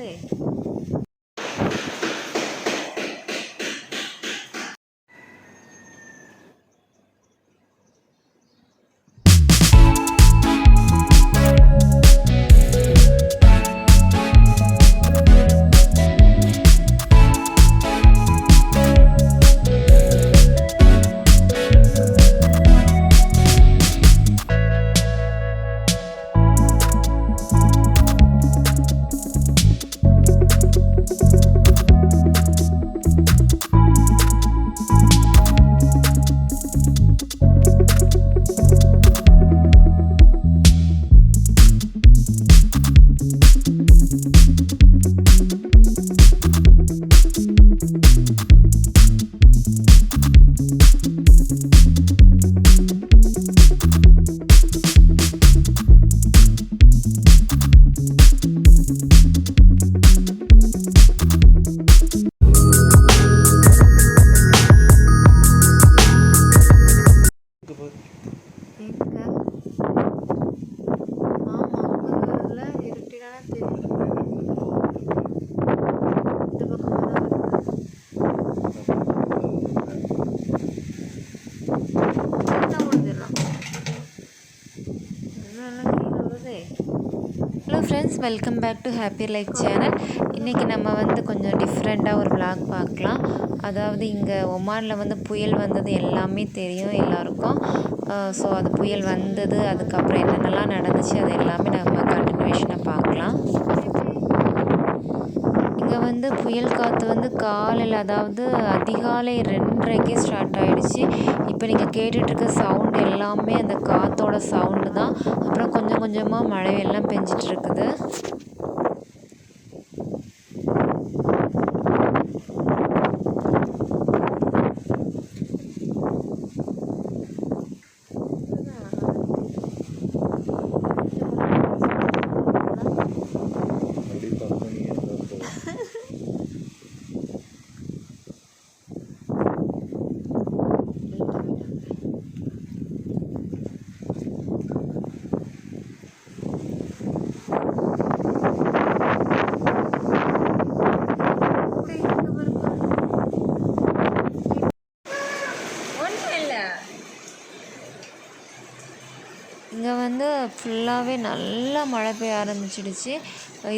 வருதே. Hello friends, welcome back to Happier Life channel. இன்றைக்கி நம்ம வந்து கொஞ்சம் டிஃப்ரெண்ட்டாக ஒரு விளாக் பார்க்கலாம். அதாவது இங்கே ஒமானில் வந்து புயல் வந்தது எல்லாமே தெரியும் எல்லாருக்கும். ஸோ அது புயல் வந்தது, அதுக்கப்புறம் என்னென்னலாம் நடந்துச்சு அது எல்லாமே நம்ம கண்டினியூஷனை பார்க்கலாம். இங்கே வந்து புயல் காற்று வந்து காலையில், அதாவது அதிகாலை 2:30க்கே ஸ்டார்ட் ஆகிடுச்சு. இப்போ நீங்கள் கேட்டுட்ருக்க சவுண்டு எல்லாமே அந்த காற்றோட சவுண்டு தான். அப்புறம் கொஞ்சம் கொஞ்சமாக மழையெல்லாம் பெஞ்சிட்ருக்குது. இங்கே வந்து ஃபுல்லாகவே நல்லா மழை பெய்ய ஆரம்பிச்சிடுச்சு.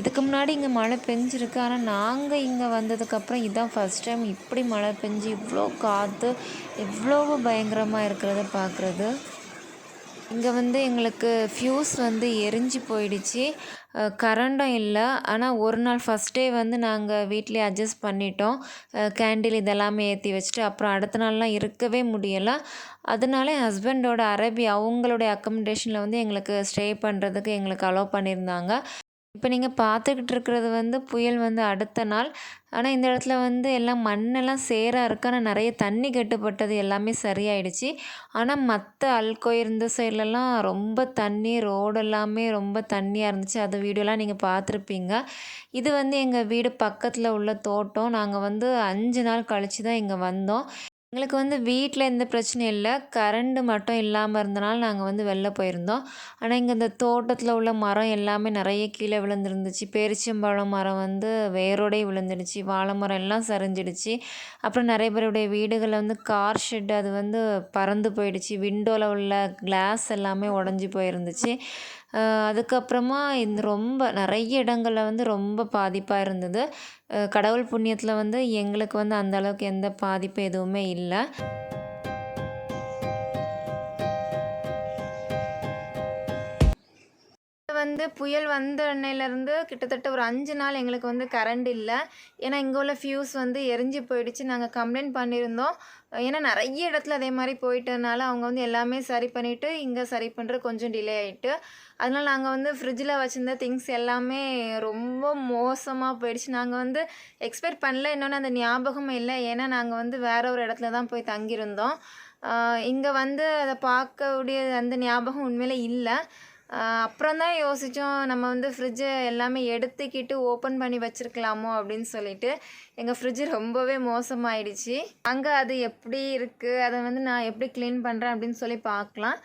இதுக்கு முன்னாடி இங்கே மழை பெஞ்சிருக்கு. ஆனால் நாங்கள் இங்கே வந்ததுக்கப்புறம் இதுதான் ஃபஸ்ட் டைம் இப்படி மழை பெஞ்சு இவ்வளோ காற்று எவ்வளோ பயங்கரமாக இருக்கிறத பார்க்குறது. இங்கே வந்து எங்களுக்கு ஃப்யூஸ் வந்து எரிஞ்சு போயிடுச்சு. கரண்டும் இல்லை. ஆனால் ஒரு நாள் ஃபஸ்ட் டே வந்து நாங்கள் வீட்டிலே அட்ஜஸ்ட் பண்ணிட்டோம். கேண்டில் இதெல்லாமே ஏற்றி வச்சுட்டு, அப்புறம் அடுத்த நாள்லாம் இருக்கவே முடியலை. அதனால என் ஹஸ்பண்டோட அரபி அவங்களுடைய அக்கமடேஷனில் வந்து எங்களுக்கு ஸ்டே பண்ணுறதுக்கு எங்களுக்கு அலோவ் பண்ணியிருந்தாங்க. இப்போ நீங்கள் பார்த்துக்கிட்டு இருக்கிறது வந்து புயல் வந்து அடுத்த நாள். ஆனால் இந்த இடத்துல வந்து எல்லாம் மண்ணெல்லாம் சேராக இருக்குது. ஆனால் நிறைய தண்ணி கட்டுப்பட்டது எல்லாமே சரியாயிடுச்சு. ஆனால் மற்ற அல்கோய் இந்த சைட்லலாம் ரொம்ப தண்ணி, ரோடு எல்லாமே ரொம்ப தண்ணியாக இருந்துச்சு. அது வீடியோலாம் நீங்கள் பார்த்துருப்பீங்க. இது வந்து எங்கள் வீடு பக்கத்தில் உள்ள தோட்டம். நாங்கள் வந்து 5 நாள் கழித்து தான் இங்கே வந்தோம். எங்களுக்கு வந்து வீட்டில் எந்த பிரச்சனையும் இல்லை. கரண்டு மட்டும் இல்லாமல் இருந்தனால நாங்கள் வந்து வெளில போயிருந்தோம். ஆனால் இங்கே இந்த தோட்டத்தில் உள்ள மரம் எல்லாமே நிறைய கீழே விழுந்துருந்துச்சு. பேரிச்சம்பழம் மரம் வந்து வேரோடே விழுந்துடுச்சு. வாழை மரம் எல்லாம் சரிஞ்சிடுச்சு. அப்புறம் நிறைய பேருடைய வீடுகளில் வந்து கார் ஷெட் அது வந்து பறந்து போயிடுச்சு. விண்டோவில் உள்ள கிளாஸ் எல்லாமே உடஞ்சி போயிருந்துச்சு. அதுக்கப்புறமா இந்த ரொம்ப நிறைய இடங்களில் வந்து ரொம்ப பாதிப்பாக இருந்தது. கடவுள் புண்ணியத்தில் வந்து எங்களுக்கு வந்து அந்த அளவுக்கு எந்த பாதிப்பு எதுவுமே இல்லை. வந்து புயல் வந்த அன்னையிலேருந்து கிட்டத்தட்ட ஒரு 5 நாள் எங்களுக்கு வந்து கரண்ட் இல்லை. ஏன்னா இங்கே உள்ள ஃப்யூஸ் வந்து எரிஞ்சு போயிடுச்சு. நாங்கள் கம்ப்ளைண்ட் பண்ணியிருந்தோம். ஏன்னா நிறைய இடத்துல அதே மாதிரி போயிட்டனால அவங்க வந்து எல்லாமே சரி பண்ணிவிட்டு இங்கே சரி பண்ணுற கொஞ்சம் டிலே ஆகிட்டு, அதனால் நாங்கள் வந்து ஃப்ரிட்ஜில் வச்சுருந்த திங்ஸ் எல்லாமே ரொம்ப மோசமாக போயிடுச்சு. நாங்கள் வந்து எக்ஸ்பெக்ட் பண்ணல. இன்னொன்று அந்த ஞாபகமும் இல்லை. ஏன்னா நாங்கள் வந்து வேறு ஒரு இடத்துல தான் போய் தங்கியிருந்தோம். இங்கே வந்து அதை பார்க்கக்கூடிய அந்த ஞாபகம் உண்மையிலே இல்லை. அப்புறம் தான் யோசித்தோம் நம்ம வந்து ஃப்ரிட்ஜை எல்லாமே எடுத்துக்கிட்டு ஓப்பன் பண்ணி வச்சுருக்கலாமோ அப்படின்னு சொல்லிட்டு. எங்கள் ஃப்ரிட்ஜு ரொம்பவே மோசமாயிடுச்சு. அங்கே அது எப்படி இருக்குது, அதை வந்து நான் எப்படி க்ளீன் பண்ணுறேன் அப்படின்னு சொல்லி பார்க்கலாம்.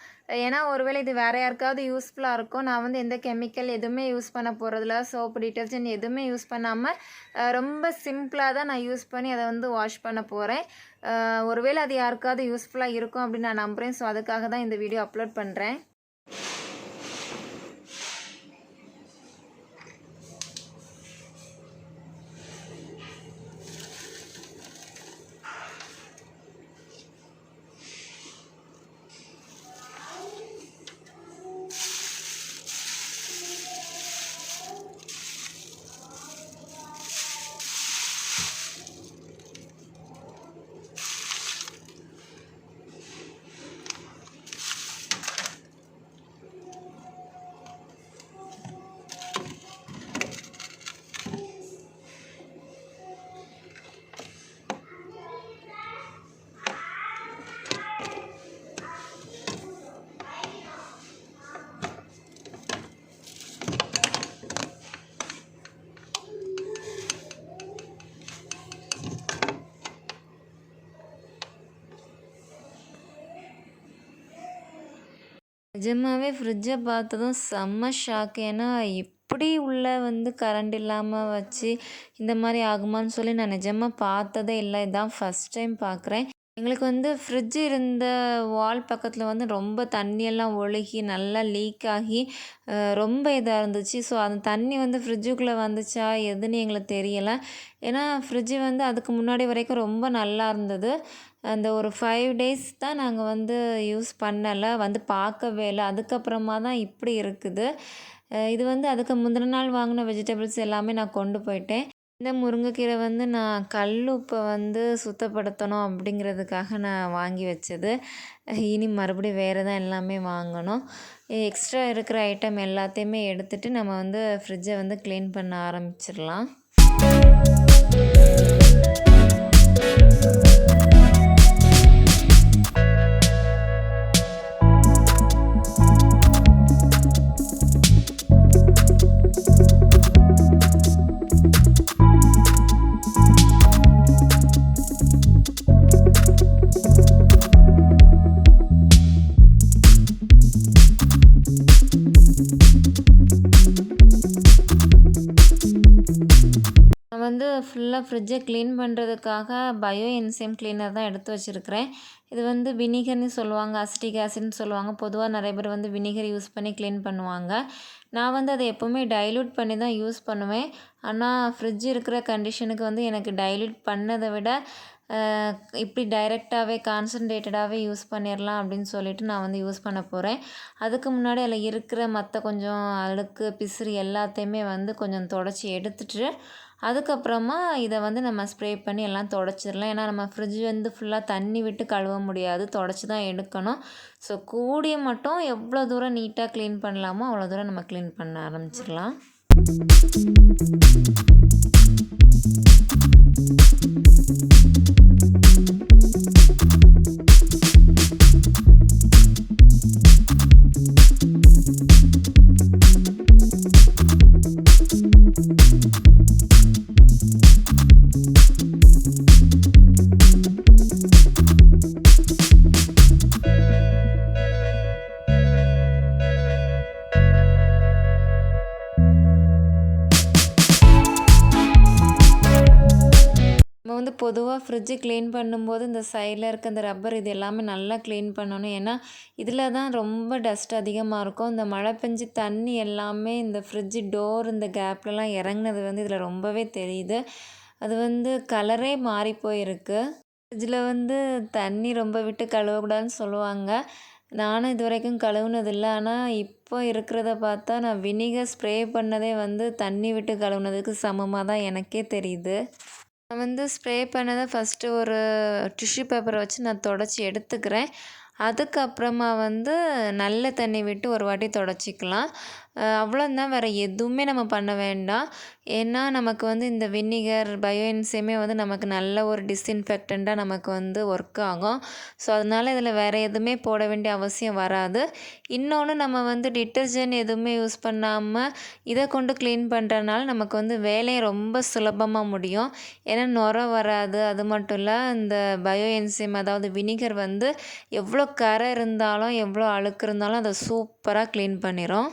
ஏன்னா ஒருவேளை இது வேறு யாருக்காவது யூஸ்ஃபுல்லாக இருக்கும். நான் வந்து எந்த கெமிக்கல் எதுவுமே யூஸ் பண்ண போகிறதில்ல. சோப்பு, டிட்டர்ஜென்ட் எதுவுமே யூஸ் பண்ணாமல் ரொம்ப சிம்பிளாக தான் நான் யூஸ் பண்ணி அதை வந்து வாஷ் பண்ண போகிறேன். ஒருவேளை அது யாருக்காவது யூஸ்ஃபுல்லாக இருக்கும் அப்படின்னு நான் நம்புகிறேன். ஸோ அதுக்காக தான் இந்த வீடியோ அப்லோட் பண்ணுறேன். நிஜமாவே ஃப்ரிட்ஜை பார்த்ததும் செம்ம ஷாக். ஏன்னா இப்படி உள்ள வந்து கரண்ட் இல்லாமல் வச்சு இந்த மாதிரி ஆகுமான்னு சொல்லி நான் நிஜமாக பார்த்ததே இல்லை. இதுதான் ஃபஸ்ட் டைம் பார்க்குறேன். எங்களுக்கு வந்து ஃப்ரிட்ஜ் இருந்த வால் பக்கத்தில் வந்து ரொம்ப தண்ணியெல்லாம் ஒழுகி நல்லா லீக் ஆகி ரொம்ப இதாக இருந்துச்சு. ஸோ அந்த தண்ணி வந்து ஃப்ரிட்ஜுக்குள்ளே வந்துச்சா எதுன்னு எங்களுக்கு தெரியலை. ஏன்னா ஃப்ரிட்ஜு வந்து அதுக்கு முன்னாடி வரைக்கும் ரொம்ப நல்லா இருந்தது. அந்த ஒரு 5 டேஸ் தான் நாங்கள் வந்து யூஸ் பண்ணலை, வந்து பார்க்கவே இல்லை. அதுக்கப்புறமா தான் இப்படி இருக்குது. இது வந்து அதுக்கு முந்தின நாள் வாங்கின வெஜிடபிள்ஸ் எல்லாமே நான் கொண்டு போயிட்டேன். இந்த முருங்கைக்கீரை வந்து நான் கல் உப்பை வந்து சுத்தப்படுத்தணும் அப்படிங்கிறதுக்காக நான் வாங்கி வச்சது. இனி மறுபடியும் வேறு தான் எல்லாமே வாங்கணும். எக்ஸ்ட்ரா இருக்கிற ஐட்டம் எல்லாத்தையுமே எடுத்துகிட்டு நம்ம வந்து ஃப்ரிட்ஜை வந்து க்ளீன் பண்ண ஆரம்பிச்சிடலாம். வந்து ஃபுல்லாக ஃப்ரிட்ஜை க்ளீன் பண்ணுறதுக்காக பயோ என்சைம் க்ளீனர் தான் எடுத்து வச்சுருக்கிறேன். இது வந்து வினிகர்னு சொல்லுவாங்க, அசிட்டிக் ஆசிட்னு சொல்லுவாங்க. பொதுவாக நிறைய பேர் வந்து வினிகர் யூஸ் பண்ணி க்ளீன் பண்ணுவாங்க. நான் வந்து அதை எப்போவுமே டைல்யூட் பண்ணி தான் யூஸ் பண்ணுவேன். ஆனால் ஃப்ரிட்ஜ் இருக்கிற கண்டிஷனுக்கு வந்து எனக்கு டைல்யூட் பண்ணதை விட இப்படி டைரெக்டாகவே கான்சன்ட்ரேட்டடாகவே யூஸ் பண்ணிடலாம் அப்படின்னு சொல்லிட்டு நான் வந்து யூஸ் பண்ண போகிறேன். அதுக்கு முன்னாடி அதில் இருக்கிற மற்ற கொஞ்சம் அழுக்கு பிசிறு எல்லாத்தையுமே வந்து கொஞ்சம் தொடச்சி எடுத்துட்டு அதுக்கப்புறமா இதை வந்து நம்ம ஸ்ப்ரே பண்ணி எல்லாம் தொடச்சிடலாம். ஏன்னா நம்ம ஃப்ரிட்ஜ் வந்து ஃபுல்லாக தண்ணி விட்டு கழுவ முடியாது, தொடச்சி தான் எடுக்கணும். ஸோ கூடிய மட்டும் எவ்வளோ தூரம் நீட்டாக க்ளீன் பண்ணலாமோ அவ்வளோ தூரம் நம்ம க்ளீன் பண்ண ஆரம்பிச்சிடலாம். வந்து பொதுவாக ஃப்ரிட்ஜு க்ளீன் பண்ணும்போது இந்த சைடில் இருக்க இந்த ரப்பர் இது எல்லாமே நல்லா க்ளீன் பண்ணணும். ஏன்னா இதில் தான் ரொம்ப டஸ்ட் அதிகமாக இருக்கும். இந்த மழை பெஞ்சு தண்ணி எல்லாமே இந்த ஃப்ரிட்ஜு டோர் இந்த கேப்லலாம் இறங்குனது வந்து இதில் ரொம்பவே தெரியுது. அது வந்து கலரே மாறி போயிருக்கு. ஃப்ரிட்ஜில் வந்து தண்ணி ரொம்ப விட்டு கழுவக்கூடாதுன்னு சொல்லுவாங்க. நானும் இது வரைக்கும் கழுவுனதில்லை. ஆனால் இப்போ இருக்கிறத பார்த்தா நான் வினிகர் ஸ்ப்ரே பண்ணதே வந்து தண்ணி விட்டு கழுவுனதுக்கு சமமாக தான் எனக்கே தெரியுது. நான் வந்து ஸ்ப்ரே பண்ணதை ஃபஸ்ட்டு ஒரு டிஷ்யூ பேப்பரை வச்சு நான் தொடச்சி எடுத்துக்கிறேன். அதுக்கப்புறமா வந்து நல்ல தண்ணி விட்டு ஒரு வாட்டி தொடச்சிக்கலாம். அவ்வளோதான், வேறு எதுவுமே நம்ம பண்ண வேண்டாம். ஏன்னா நமக்கு வந்து இந்த வினிகர் பயோஎன்சைமே வந்து நமக்கு நல்ல ஒரு டிஸ்இன்ஃபெக்டண்ட்டாக நமக்கு வந்து ஒர்க் ஆகும். ஸோ அதனால் இதில் வேறு எதுவுமே போட வேண்டிய அவசியம் வராது. இன்னொன்று, நம்ம வந்து டிட்டர்ஜென்ட் எதுவுமே யூஸ் பண்ணாமல் இதை கொண்டு க்ளீன் பண்ணுறதுனால நமக்கு வந்து வேலையை ரொம்ப சுலபமாக முடியும். ஏன்னா நுரை வராது. அது மட்டும் இல்லை, இந்த பயோஎன்சைம் அதாவது வினிகர் வந்து எவ்வளோ கரை இருந்தாலும் எவ்வளோ அழுக்கு இருந்தாலும் அதை சூப்பராக க்ளீன் பண்ணிடும்.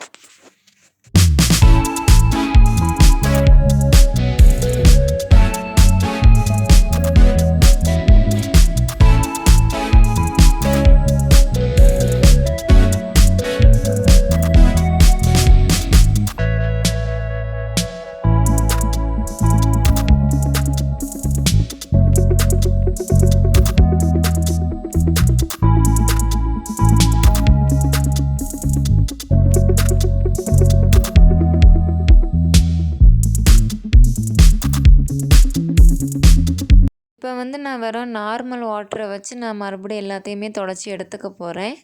இப்போ வந்து நான் வெறும் நார்மல் வாட்டரை வச்சு நான் மறுபடியும் எல்லாத்தையுமே தொடச்சி எடுத்துக்க போகிறேன்.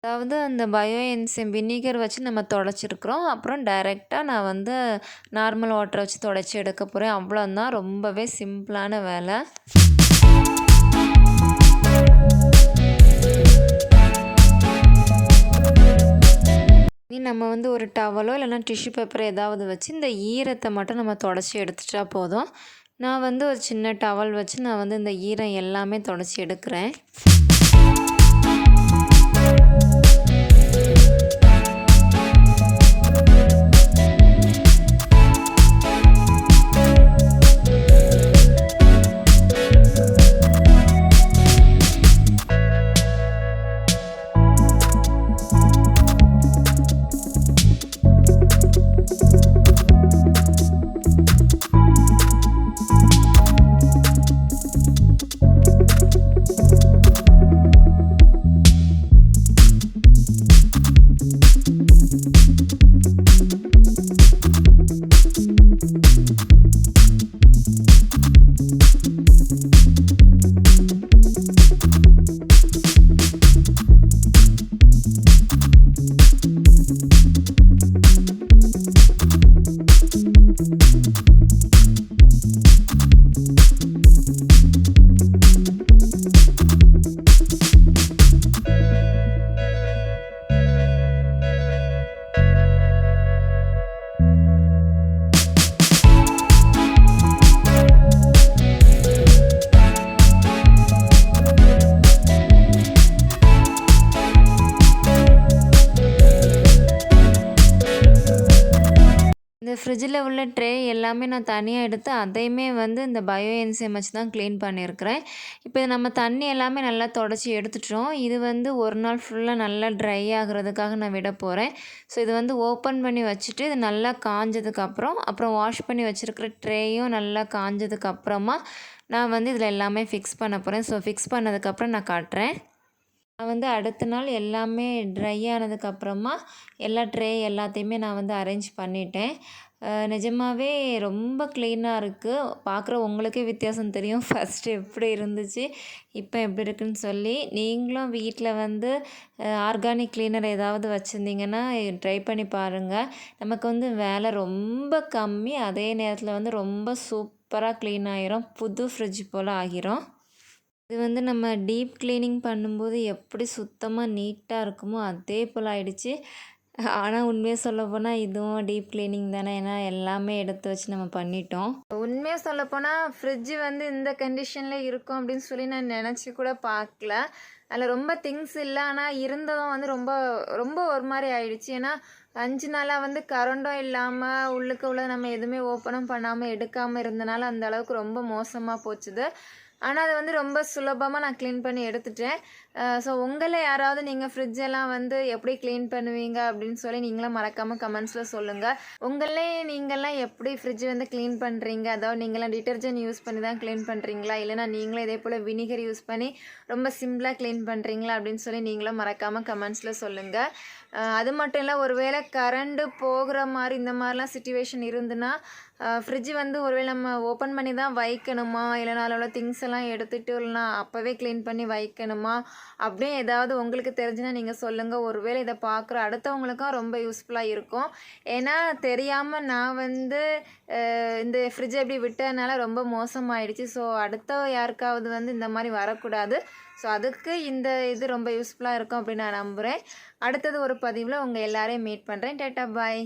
அதாவது அந்த பயோஎன்சைம் வினிகர் வச்சு நம்ம தொடச்சிருக்கிறோம். அப்புறம் டைரெக்டாக நான் வந்து நார்மல் வாட்டரை வச்சு தொடச்சி எடுக்க போகிறேன். அவ்வளோதான், ரொம்பவே சிம்பிளான வேலை. நம்ம வந்து ஒரு டவலோ இல்லைனா டிஷ்யூ பேப்பர் ஏதாவது வச்சு இந்த ஈரத்தை மட்டும் நம்ம தொடச்சி எடுத்துட்டா போதும். நான் வந்து ஒரு சின்ன டவல் வச்சு நான் வந்து இந்த ஈரம் எல்லாமே தொடச்சி எடுக்கிறேன். ஃப்ரிட்ஜில் உள்ள ட்ரே எல்லாமே நான் தனியாக எடுத்து அதையுமே வந்து இந்த பயோஎன்சைம் வச்சு தான் க்ளீன் பண்ணியிருக்கிறேன். இப்போ நம்ம தண்ணி எல்லாமே நல்லா தொடச்சி எடுத்துட்டோம். இது வந்து ஒரு நாள் ஃபுல்லாக நல்லா ட்ரை ஆகிறதுக்காக நான் விட போகிறேன். ஸோ இது வந்து ஓப்பன் பண்ணி வச்சுட்டு இது நல்லா காஞ்சதுக்கப்புறம் அப்புறம் வாஷ் பண்ணி வச்சுருக்கிற ட்ரேயும் நல்லா காஞ்சதுக்கப்புறமா நான் வந்து இதில் எல்லாமே ஃபிக்ஸ் பண்ண போகிறேன். ஸோ ஃபிக்ஸ் பண்ணதுக்கப்புறம் நான் காட்டுறேன். நான் வந்து அடுத்த நாள் எல்லாமே ட்ரை ஆனதுக்கப்புறமா எல்லா ட்ரே எல்லாத்தையுமே நான் வந்து அரேஞ்ச் பண்ணிட்டேன். நிஜமாகவே ரொம்ப க்ளீனாக இருக்குது. பார்க்குற உங்களுக்கே வித்தியாசம் தெரியும். ஃபஸ்ட்டு எப்படி இருந்துச்சு, இப்போ எப்படி இருக்குதுன்னு சொல்லி. நீங்களும் வீட்டில் வந்து ஆர்கானிக் க்ளீனர் ஏதாவது வச்சுருந்தீங்கன்னா ட்ரை பண்ணி பாருங்கள். நமக்கு வந்து வேலை ரொம்ப கம்மி, அதே நேரத்தில் வந்து ரொம்ப சூப்பராக க்ளீன் ஆகிரும். புது ஃப்ரிட்ஜ் போல் ஆகிரும். இது வந்து நம்ம டீப் க்ளீனிங் பண்ணும்போது எப்படி சுத்தமாக நீட்டாக இருக்குமோ அதே போல் ஆயிடுச்சு. ஆனால் உண்மையாக சொல்லப்போனால் இதுவும் டீப் க்ளீனிங் தானே, ஏன்னா எல்லாமே எடுத்து வச்சு நம்ம பண்ணிட்டோம். உண்மையாக சொல்லப்போனால் ஃப்ரிட்ஜு வந்து இந்த கண்டிஷனில் இருக்கும் அப்படின்னு சொல்லி நான் நினச்சி கூட பார்க்கல. அதில் ரொம்ப திங்ஸ் இல்லை, ஆனால் இருந்ததும் வந்து ரொம்ப ரொம்ப ஒரு மாதிரி ஆயிடுச்சு. ஏன்னா 5 நாளாக வந்து கரண்டும் இல்லாமல் உள்ளுக்கு உள்ள நம்ம எதுவுமே ஓப்பனும் பண்ணாமல் எடுக்காமல் இருந்தனால அந்த அளவுக்கு ரொம்ப மோசமாக போச்சுது. ஆனால் அது வந்து ரொம்ப சுலபமாக நான் க்ளீன் பண்ணி எடுத்துட்டேன். ஸோ உங்களில் யாராவது நீங்கள் ஃப்ரிட்ஜெல்லாம் வந்து எப்படி க்ளீன் பண்ணுவீங்க அப்படின்னு சொல்லி நீங்களும் மறக்காமல் கமெண்ட்ஸில் சொல்லுங்கள். உங்களே நீங்கள்லாம் எப்படி ஃப்ரிட்ஜ் வந்து க்ளீன் பண்ணுறீங்க? அதாவது நீங்களாம் டிட்டர்ஜென்ட் யூஸ் பண்ணி தான் க்ளீன் பண்ணுறீங்களா, இல்லைனா நீங்களே இதே போல் வினிகர் யூஸ் பண்ணி ரொம்ப சிம்பிளாக க்ளீன் பண்ணுறீங்களா அப்படின்னு சொல்லி நீங்களும் மறக்காமல் கமெண்ட்ஸில் சொல்லுங்கள். அது மட்டும் இல்லை, ஒருவேளை கரண்டு போகிற மாதிரி இந்த மாதிரிலாம் சிச்சுவேஷன் இருந்துன்னா ஃப்ரிட்ஜ் வந்து ஒருவேளை நம்ம ஓப்பன் பண்ணி தான் வைக்கணுமா, இல்லைனா அதில் உள்ள திங்ஸ் எல்லாம் எடுத்துகிட்டு இல்லைனா அப்போவே க்ளீன் பண்ணி வைக்கணுமா, அப்படியே ஏதாவது உங்களுக்கு தெரிஞ்சுன்னா நீங்கள் சொல்லுங்கள். ஒருவேளை இதை பார்க்குற அடுத்தவங்களுக்கும் ரொம்ப யூஸ்ஃபுல்லாக இருக்கும். ஏன்னா தெரியாமல் நான் வந்து இந்த ஃப்ரிட்ஜை எப்படி விட்டதுனால ரொம்ப மோசமாயிடுச்சு. ஸோ அடுத்த யாருக்காவது வந்து இந்த மாதிரி வரக்கூடாது. ஸோ அதுக்கு இந்த இது ரொம்ப யூஸ்ஃபுல்லாக இருக்கும் அப்படின்னு நான் நம்புகிறேன். அடுத்தது ஒரு பதிவில் உங்கள் எல்லாரையும் மீட் பண்ணுறேன். டாட்டா பாய்.